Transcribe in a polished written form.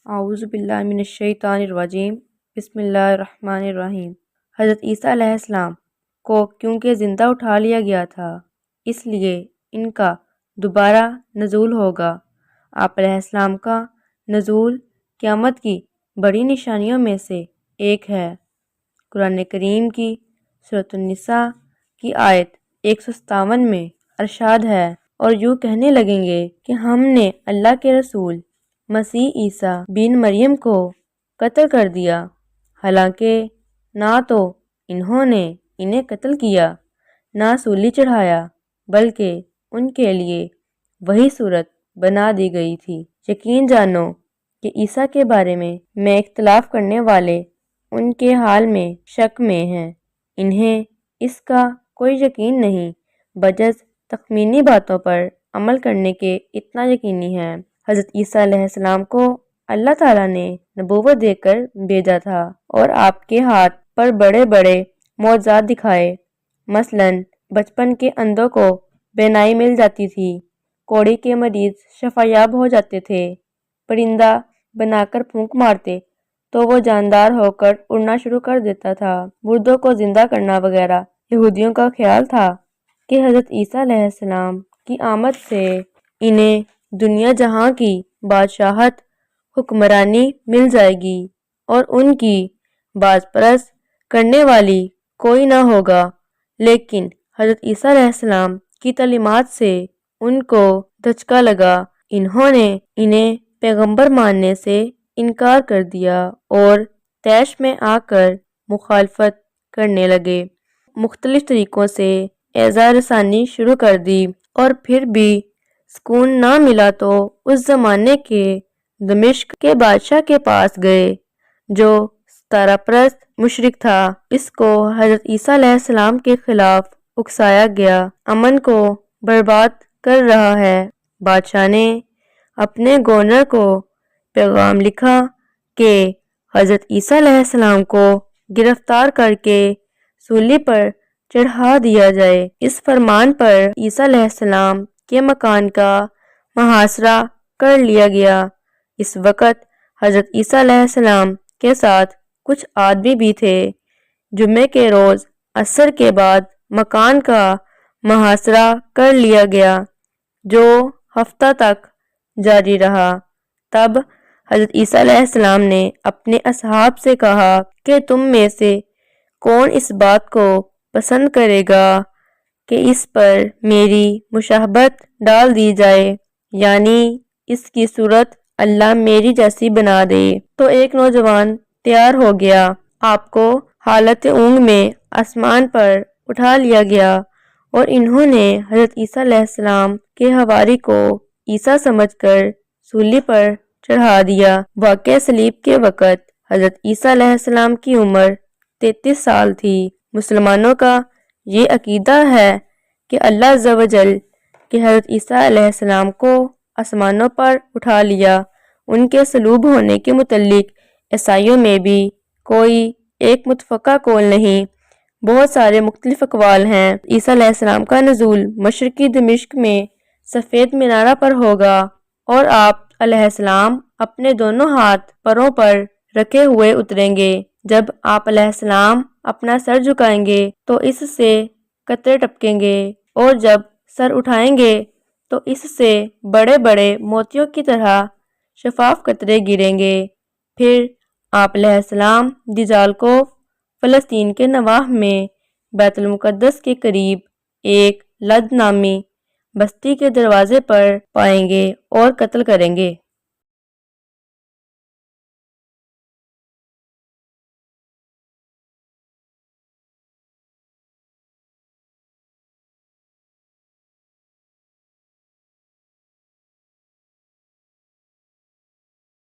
اعوذ باللہ من الشیطان الرجیم بسم اللہ الرحمن الرحیم۔ حضرت عیسیٰ علیہ السلام کو کیونکہ زندہ اٹھا لیا گیا تھا اس لیے ان کا دوبارہ نزول ہوگا۔ آپ علیہ السلام کا نزول قیامت کی بڑی نشانیوں میں سے ایک ہے۔ قرآن کریم کی سورۃ النساء کی آیت 157 میں ارشاد ہے، اور یوں کہنے لگیں گے کہ ہم نے اللہ کے رسول مسیح عیسیٰ بن مریم کو قتل کر دیا، حالانکہ نہ تو انہوں نے انہیں قتل کیا نہ سولی چڑھایا، بلکہ ان کے لیے وہی صورت بنا دی گئی تھی۔ یقین جانو کہ عیسیٰ کے بارے میں اختلاف کرنے والے ان کے حال میں شک میں ہیں، انہیں اس کا کوئی یقین نہیں، بجز تخمینی باتوں پر عمل کرنے کے اتنا یقینی ہے۔ حضرت عیسیٰ علیہ السلام کو اللہ تعالیٰ نے نبوت دے کر بھیجا تھا اور آپ کے ہاتھ پر بڑے بڑے معجزات دکھائے، مثلاً بچپن کے اندھوں کو بینائی مل جاتی تھی، کوڑی کے مریض شفا یاب ہو جاتے تھے، پرندہ بنا کر پھونک مارتے تو وہ جاندار ہو کر اڑنا شروع کر دیتا تھا، مردوں کو زندہ کرنا وغیرہ۔ یہودیوں کا خیال تھا کہ حضرت عیسیٰ علیہ السلام کی آمد سے انہیں دنیا جہاں کی بادشاہت حکمرانی مل جائے گی اور ان کی باز پرست کرنے والی کوئی نہ ہوگا، لیکن حضرت عیسیٰ علیہ السلام کی تعلیمات سے ان کو دھچکا لگا، انہوں نے انہیں پیغمبر ماننے سے انکار کر دیا اور طیش میں آ کر مخالفت کرنے لگے، مختلف طریقوں سے ایذا رسانی شروع کر دی، اور پھر بھی سکون نہ ملا تو اس زمانے کے دمشق کے بادشاہ کے پاس گئے جو ستارہ پرست مشرک تھا۔ اس کو حضرت عیسیٰ علیہ السلام کے خلاف اکسایا گیا، امن کو برباد کر رہا ہے۔ بادشاہ نے اپنے گورنر کو پیغام لکھا کہ حضرت عیسیٰ علیہ السلام کو گرفتار کر کے سولی پر چڑھا دیا جائے۔ اس فرمان پر عیسیٰ علیہ السلام کے مکان کا محاصرہ کر لیا گیا۔ اس وقت حضرت عیسیٰ علیہ السلام کے ساتھ کچھ آدمی بھی تھے۔ جمعے کے روز عصر کے بعد مکان کا محاصرہ کر لیا گیا، جو ہفتہ تک جاری رہا۔ تب حضرت عیسیٰ علیہ السلام نے اپنے اصحاب سے کہا کہ تم میں سے کون اس بات کو پسند کرے گا کہ اس پر میری مشابہت ڈال دی جائے، یعنی اس کی صورت اللہ میری جیسی بنا دے۔ تو ایک نوجوان تیار ہو گیا، آپ کو حالت اونگ میں آسمان پر اٹھا لیا گیا اور انہوں نے حضرت عیسیٰ علیہ السلام کے حواری کو عیسیٰ سمجھ کر سولی پر چڑھا دیا۔ واقعہ صلیب کے وقت حضرت عیسیٰ علیہ السلام کی عمر 33 سال تھی۔ مسلمانوں کا یہ عقیدہ ہے کہ اللہ عز و جل کہ حضرت عیسیٰ علیہ السلام کو آسمانوں پر اٹھا لیا۔ ان کے صلوب ہونے کے متعلق عیسائیوں میں بھی کوئی ایک متفقہ قول نہیں، بہت سارے مختلف اقوال ہیں۔ عیسیٰ علیہ السلام کا نزول مشرقی دمشق میں سفید مینارہ پر ہوگا اور آپ علیہ السلام اپنے دونوں ہاتھ پروں پر رکھے ہوئے اتریں گے۔ جب آپ علیہ السلام اپنا سر جھکائیں گے تو اس سے قطرے ٹپکیں گے، اور جب سر اٹھائیں گے تو اس سے بڑے بڑے موتیوں کی طرح شفاف قطرے گریں گے۔ پھر آپ علیہ السلام دجال کو فلسطین کے نواح میں بیت المقدس کے قریب ایک لد نامی بستی کے دروازے پر پائیں گے اور قتل کریں گے۔